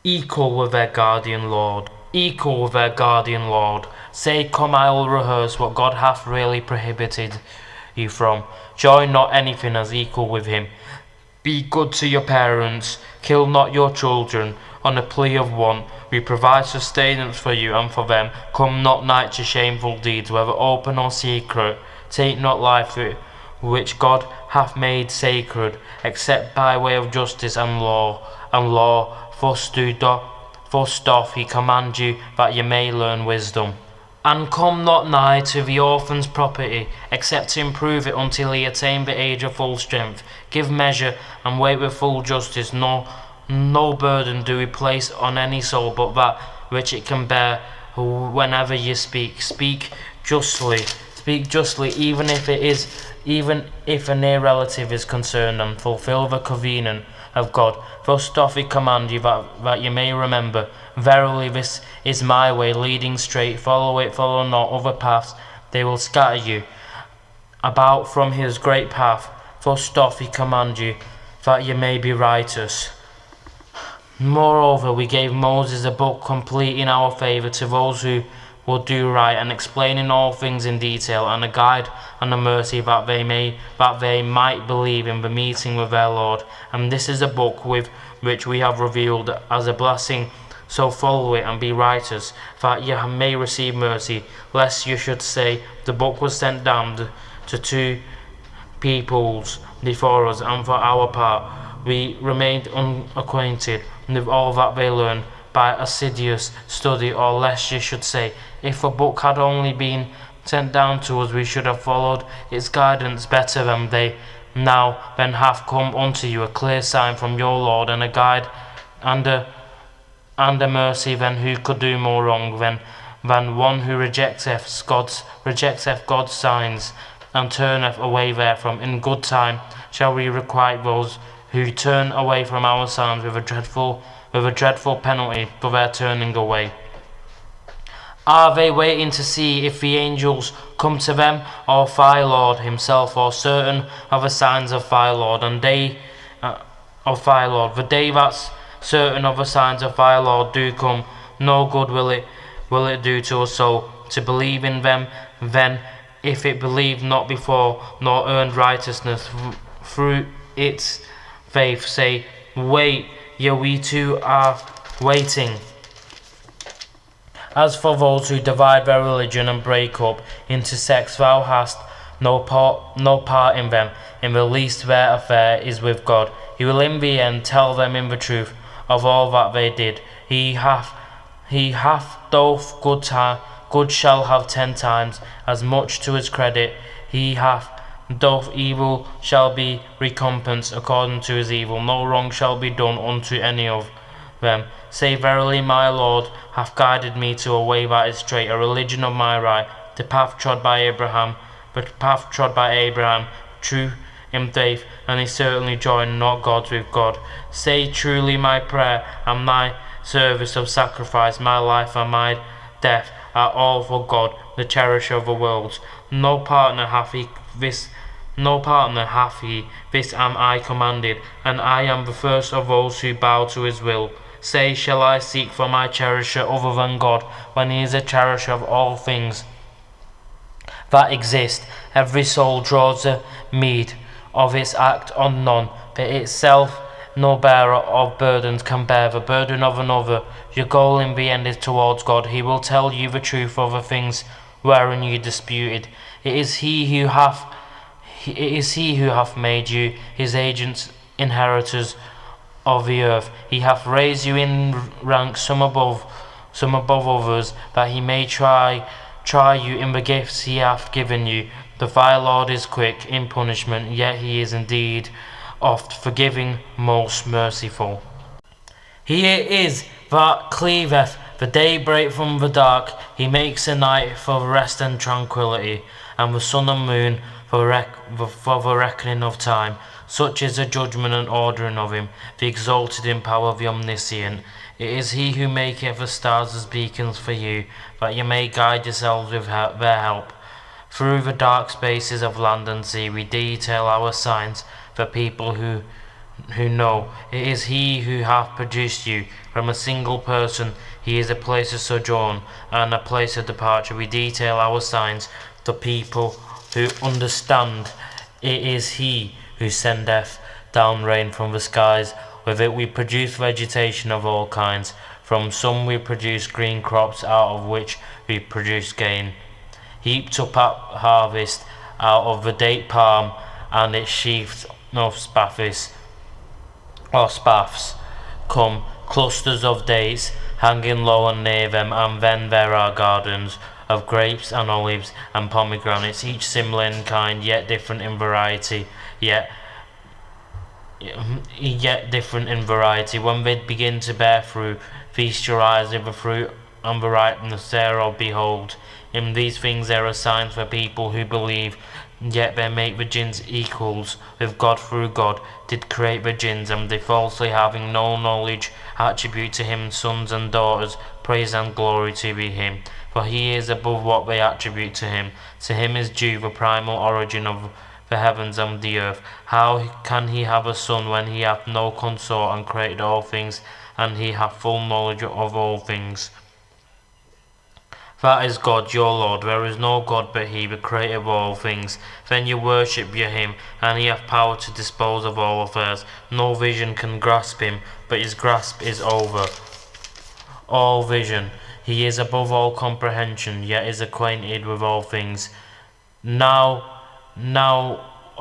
equal with their guardian lord. Equal with their guardian lord. Say, come, I will rehearse what God hath really prohibited you from. Join not anything as equal with him. Be good to your parents. Kill not your children. On a plea of want, we provide sustenance for you and for them. Come not nigh to shameful deeds, whether open or secret. Take not life which God hath made sacred, except by way of justice and law. Thus doth he command you, that ye may learn wisdom. And come not nigh to the orphan's property, except to improve it until he attain the age of full strength. Give measure, and wait with full justice. No burden do we place on any soul but that which it can bear. Whenever ye speak, speak justly. Speak justly, even if a near relative is concerned, and fulfill the covenant of God. Thus doth he command you, that ye may remember. Verily this is my way, leading straight. Follow it, follow not other paths. They will scatter you about from his great path. Thus doth he command you, that ye may be righteous. Moreover, we gave Moses a book complete in our favour to those who will do right, and explaining all things in detail, and a guide and a mercy that they might believe in the meeting with their Lord. And this is a book with which we have revealed as a blessing. So follow it and be righteous, that ye may receive mercy, lest you should say, the book was sent down to two peoples before us, and for our part we remained unacquainted with all that they learn by assiduous study, or lest you should say, if a book had only been sent down to us, we should have followed its guidance better than they. Now then hath come unto you a clear sign from your Lord, and a guide and a mercy, then who could do more wrong than one who rejecteth God's signs, and turneth away therefrom. In good time shall we requite those who turn away from our signs with a dreadful penalty for their turning away. Are they waiting to see if the angels come to them, or thy Lord himself, or certain of the signs of thy Lord, and day of thy Lord? The day that certain of the signs of thy Lord do come, no good will it do to us soul to believe in them. Then, if it believed not before, nor earned righteousness through its faith, say, wait, ye, we too are waiting. As for those who divide their religion and break up into sects, thou hast no part in them. In the least their affair is with God. He will in the end tell them in the truth of all that they did. He hath doth good shall have 10 times as much to his credit. He hath doth evil shall be recompensed according to his evil. No wrong shall be done unto any of them. Say, verily my Lord hath guided me to a way that is straight, a religion of my right, the path trod by Abraham, true in faith, and he certainly joined not gods with God. Say, truly my prayer and my service of sacrifice, my life and my death are all for God, the cherisher of the worlds. No partner hath he, this am I commanded, and I am the first of those who bow to his will. Say, shall I seek for my cherisher other than God, when he is a cherisher of all things that exist? Every soul draws a meed of its act on none, but itself no bearer of burdens can bear the burden of another. Your goal in the end is towards God. He will tell you the truth of the things wherein you disputed. It is he who hath made you his agents, inheritors of the earth. He hath raised you in rank, some above others, that he may try you in the gifts he hath given you. The thy Lord is quick in punishment, yet he is indeed oft forgiving, most merciful. He it is that cleaveth the daybreak from the dark. He makes a night for rest and tranquility, and the sun and moon for the reckoning of time. Such is the judgment and ordering of him, the exalted in power of the omniscient. It is he who maketh the stars as beacons for you, that ye may guide yourselves with their help. Through the dark spaces of land and sea we detail our signs for people who who know it is he who hath produced you from a single person. He is a place of sojourn and a place of departure. We detail our signs, the people who understand. It is he who sendeth down rain from the skies. With it we produce vegetation of all kinds. From some we produce green crops, out of which we produce gain. Heaped up at harvest out of the date palm and its sheaths of spaths come clusters of dates hanging low and near them, and then there are gardens of grapes and olives and pomegranates, each similar in kind, yet different in variety, yet different in variety. When they begin to bear fruit, feast your eyes with the fruit and the ripeness thereof. Behold, in these things there are signs for people who believe. Yet they make the jinns equals with God through God did create the jinns, and they falsely having no knowledge attribute to him sons and daughters. Praise and glory to be him, for he is above what they attribute to him. To him is due the primal origin of the heavens and the earth. How can he have a son when he hath no consort, and created all things, and he hath full knowledge of all things? That is God, your Lord. There is no God but he, the creator of all things. Then you worship you him, and he hath power to dispose of all affairs. No vision can grasp him, but his grasp is over all vision. He is above all comprehension, yet is acquainted with all things. Now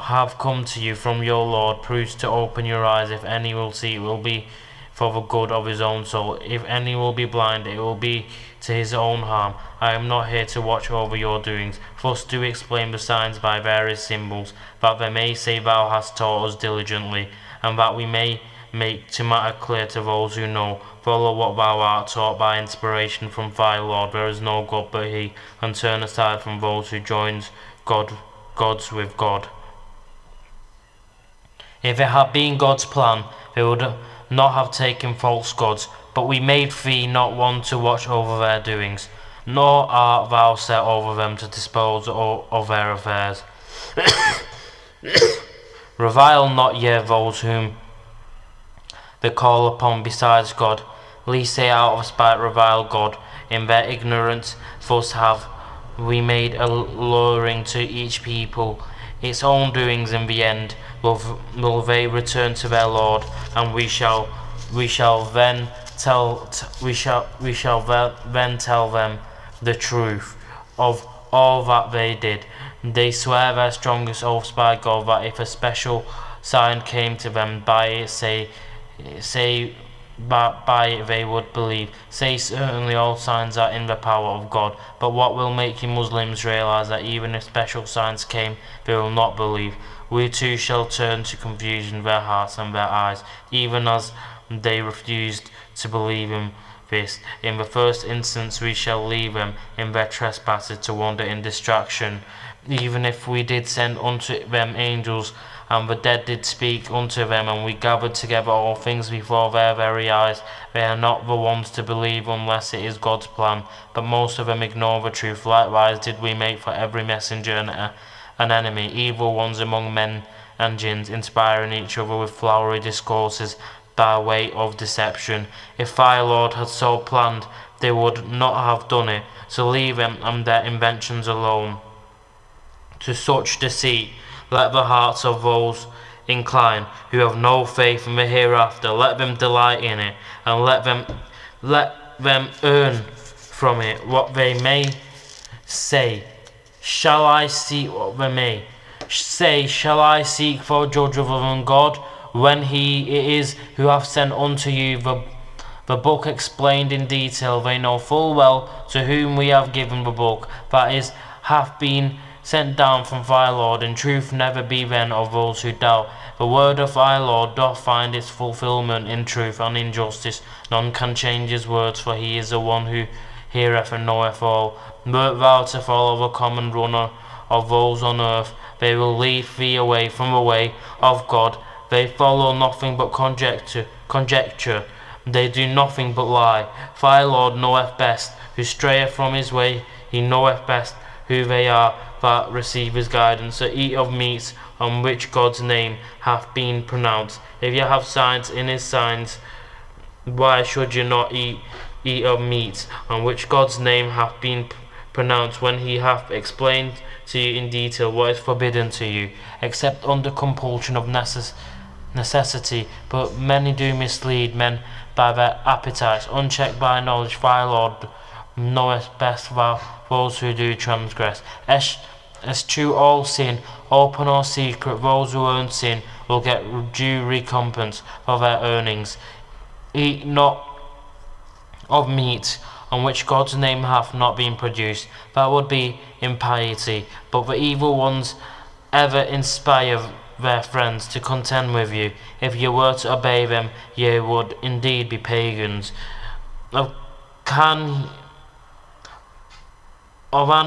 have come to you from your Lord proofs to open your eyes. If any will see, it will be for the good of his own soul. If any will be blind, it will be to his own harm. I am not here to watch over your doings. Thus do explain the signs by various symbols, that they may say thou hast taught us diligently, and that we may make to matter clear to those who know. Follow what thou art taught by inspiration from thy Lord. There is no God but he, and turn aside from those who joins gods with God. If it had been God's plan, they would not have taken false gods, but we made thee not one to watch over their doings, nor art thou set over them to dispose of their affairs. Revile not ye those whom they call upon besides God, lest they out of spite revile God in their ignorance. Thus have we made alluring to each people its own doings. In the end will they return to their Lord, and we shall then tell them the truth of all that they did. They swear their strongest oaths by God that if a special sign came to them, by it by it they would believe. Say certainly all signs are in the power of God, but what will make you Muslims realize that even if special signs came, they will not believe? We too shall turn to confusion their hearts and their eyes, even as they refused to believe in this. In the first instance we shall leave them in their trespasses to wander in distraction. Even if we did send unto them angels, and the dead did speak unto them, and we gathered together all things before their very eyes, they are not the ones to believe unless it is God's plan, but most of them ignore the truth. Likewise did we make for every messenger an enemy, evil ones among men and jinns, inspiring each other with flowery discourses by way of deception. If thy Lord had so planned, they would not have done it, so leave them and their inventions alone. To such deceit let the hearts of those incline who have no faith in the hereafter. Let them delight in it, and let them earn from it what they may say. Shall I seek what they may say? Shall I seek for a judge other than God, when he it is who hath sent unto you the book explained in detail? They know full well to whom we have given the book, that is, hath been sent down from thy Lord. In truth never be then of those who doubt. The word of thy Lord doth find its fulfilment in truth and in justice. None can change his words, for he is the one who heareth and knoweth all. Wert thou to follow the common runner of those on earth, they will lead thee away from the way of God. They follow nothing but conjecture. They do nothing but lie. Thy Lord knoweth best who strayeth from his way. He knoweth best who they are that receive his guidance. So eat of meats on which God's name hath been pronounced. If you have signs in his signs, why should you not eat of meat on which God's name hath been pronounced, when he hath explained to you in detail what is forbidden to you, except under compulsion of necessity? But many do mislead men by their appetites, unchecked by knowledge. Thy Lord knoweth best those who do transgress. Eschew all sin, open or secret. Those who earn sin will get due recompense for their earnings. Eat not of meat on which God's name hath not been produced. That would be impiety. But the evil ones ever inspire their friends to contend with you. If you were to obey them, ye would indeed be pagans. Of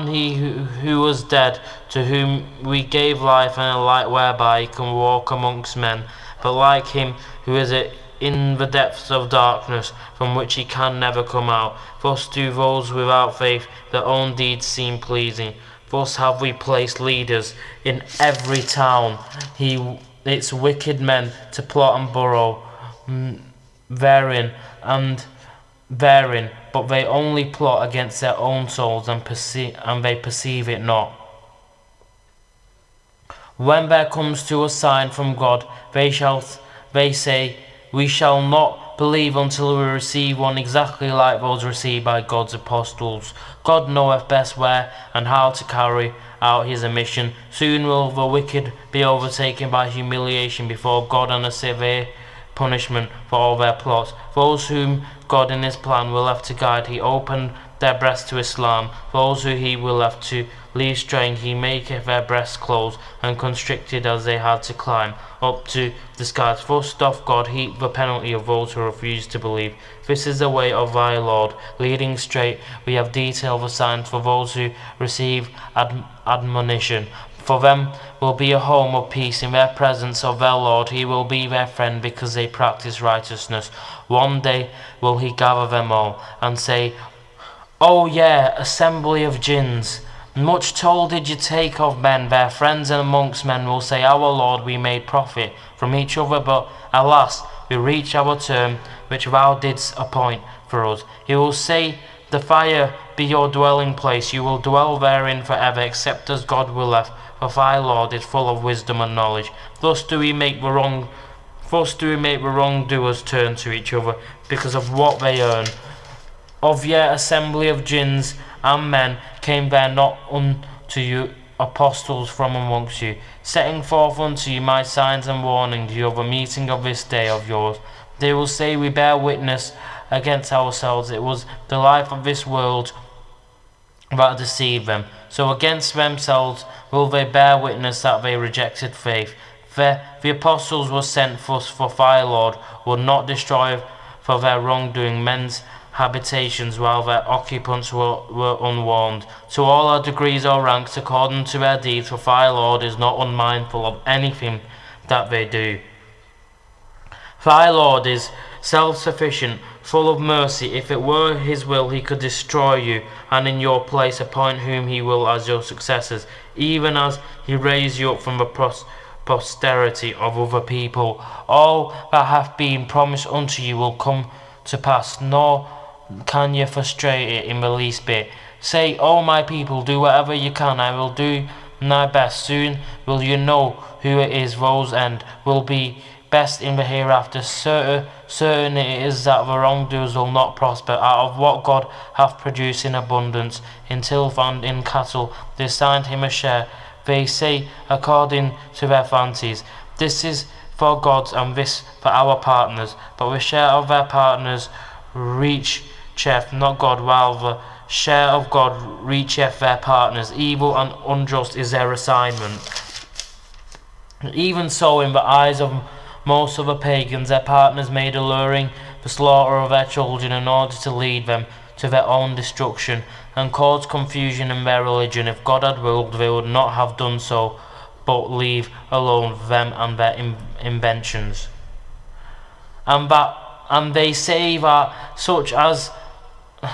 he who was dead, to whom we gave life and a light whereby he can walk amongst men, but like him who is in the depths of darkness, from which he can never come out. Thus do those without faith their own deeds seem pleasing. Thus have we placed leaders in every town, its wicked men to plot and burrow therein, but they only plot against their own souls, and they perceive it not. When there comes to a sign from God, they say, we shall not believe until we receive one exactly like those received by God's apostles. God knoweth best where and how to carry out his mission. Soon will the wicked be overtaken by humiliation before God, and a severe punishment for all their plots. Those whom God in his plan will have to guide, he opened their breasts to Islam. Those who he will have to leave straying, he maketh their breasts close and constricted, as they had to climb up to the skies. Thus doth God heap the penalty of those who refuse to believe. This is the way of thy Lord, leading straight. We have detailed the signs for those who receive admonition. For them will be a home of peace in their presence of their Lord. He will be their friend because they practice righteousness. One day will he gather them all and say, O yeah, assembly of jinns, much toll did you take of men. Their friends and amongst men will say, Our Lord, we made profit from each other, but alas, we reach our term which thou didst appoint for us. He will say, The fire be your dwelling place, you will dwell therein forever, except as God willeth, for thy Lord is full of wisdom and knowledge. Thus do we make the wrongdoers turn to each other, because of what they earn. Of your assembly of jinns and men came there not unto you apostles from amongst you, setting forth unto you my signs and warnings you of a meeting of this day of yours. They will say, we bear witness against ourselves, it was the life of this world that deceived them. So against themselves will they bear witness that they rejected faith. The apostles were sent for thy Lord would not destroy for their wrongdoing men's habitations while their occupants were unwarned. To all our degrees or ranks according to their deeds, for thy Lord is not unmindful of anything that they do. Thy Lord is self-sufficient, full of mercy. If it were his will, he could destroy you, and in your place appoint whom he will as your successors, even as he raised you up from the posterity of other people. All that hath been promised unto you will come to pass, nor can you frustrate it in the least bit. Say, O my people, do whatever you can, I will do my best. Soon will you know who it is whose end will be best in the hereafter. Certain it is that the wrongdoers will not prosper. Out of what God hath produced in abundance, in tilth and in cattle, they assigned him a share. They say according to their fancies, this is for God's and this for our partners, but the share of their partners reacheth not God, while the share of God reacheth their partners. Evil and unjust is their assignment. Even so, in the eyes of most of the pagans, their partners made alluring the slaughter of their children in order to lead them to their own destruction and cause confusion in their religion. If God had willed, they would not have done so, but leave alone them and their inventions. And they say that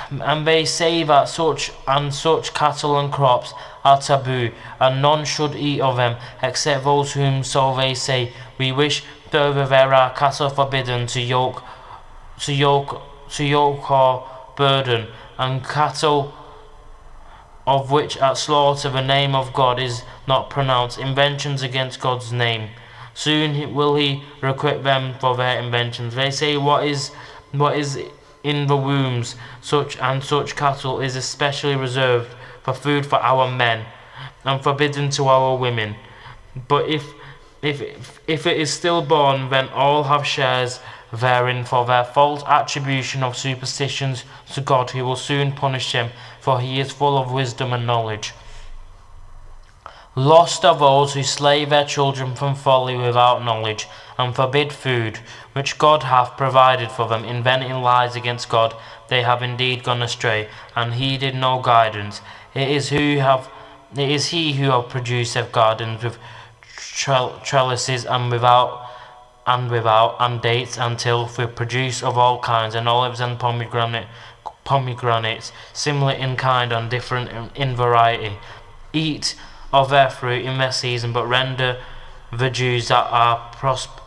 and they say that such and such cattle and crops are taboo, and none should eat of them, except those whom so they say. We wish further there are cattle forbidden to yoke or burden, and cattle of which at slaughter the name of God is not pronounced, inventions against God's name. Soon will he requite them for their inventions. They say what is in the wombs, such and such cattle is especially reserved for food for our men, and forbidden to our women. But if it is stillborn, then all have shares therein for their false attribution of superstitions to God, who will soon punish them, for he is full of wisdom and knowledge. Lost are those who slay their children from folly without knowledge, and forbid food which God hath provided for them, inventing lies against God. They have indeed gone astray, and heeded no guidance. It is he who have produced gardens with trellises and without, and dates and tilth with produce of all kinds, and olives and pomegranates, similar in kind and different in variety. Eat of their fruit in their season, but render the dues that are proper,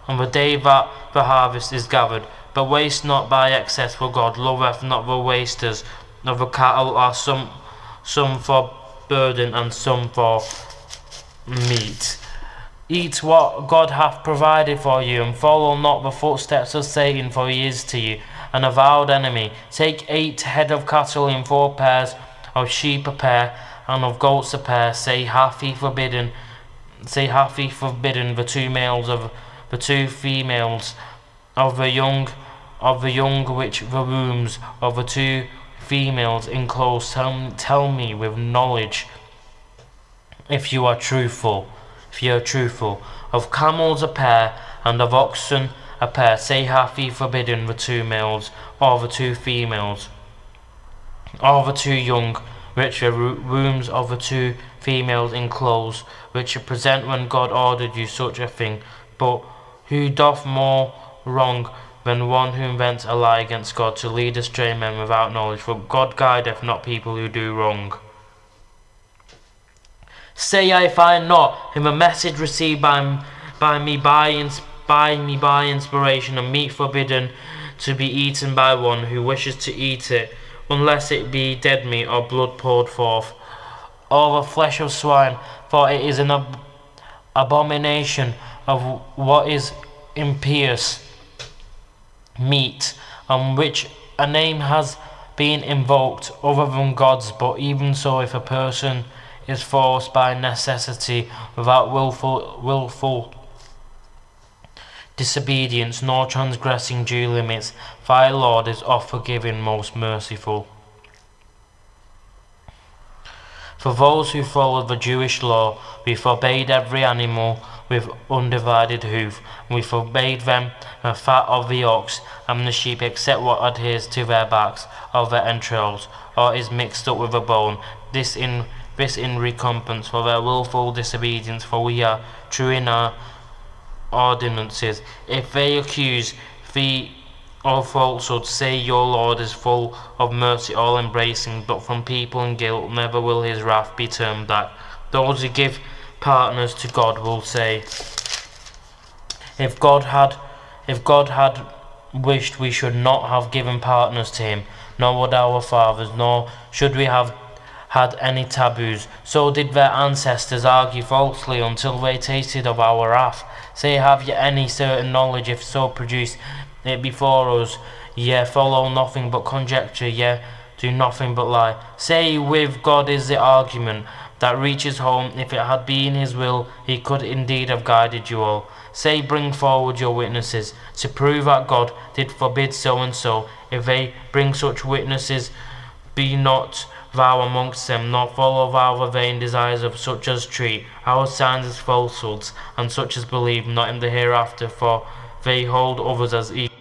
on the day that the harvest is gathered. But waste not by excess, for God loveth not the wasters of the cattle, are some for burden and some for meat. Eat what God hath provided for you, and follow not the footsteps of Satan, for he is to you an avowed enemy. Take 8 head of cattle in 4 pairs, of sheep a pair, and of goats a pair. Say hath he forbidden the 2 males of the 2 females of the young which the wombs of the 2 females enclose. Tell me with knowledge, if you are truthful. Of camels a pair, and of oxen a pair. Say hath he forbidden the 2 males, or the 2 females, or the 2 young, which the wombs of the 2 females enclose, which you present when God ordered you such a thing. But who doth more wrong than one who invents a lie against God, to lead astray men without knowledge? For God guideth not people who do wrong. Say I find not in the message received by me by inspiration, a meat forbidden to be eaten by one who wishes to eat it, unless it be dead meat or blood poured forth, or the flesh of swine, for it is an abomination of what is impious meat, on which a name has been invoked other than God's. But even so, if a person is forced by necessity without willful disobedience, nor transgressing due limits, thy Lord is oft forgiving, most merciful. For those who followed the Jewish law, we forbade every animal with undivided hoof, and we forbade them the fat of the ox and the sheep, except what adheres to their backs, of their entrails, or is mixed up with a bone. This in recompense for their willful disobedience, for we are true in our ordinances. If they accuse thee of falsehood, say your Lord is full of mercy, all embracing, but from people and guilt never will his wrath be turned back. Those who give partners to God will say, if God had wished, we should not have given partners to him, nor would our fathers, nor should we have had any taboos. So did their ancestors argue falsely until they tasted of our wrath. Say, have ye any certain knowledge? If so, produce it before us. Ye follow nothing but conjecture, ye do nothing but lie. Say, with God is the argument that reaches home. If it had been his will, he could indeed have guided you all. Say, bring forward your witnesses, to prove that God did forbid so and so. If they bring such witnesses, be not thou amongst them, nor follow thou the vain desires of such as treat our signs as falsehoods, and such as believe not in the hereafter, for they hold others as evil.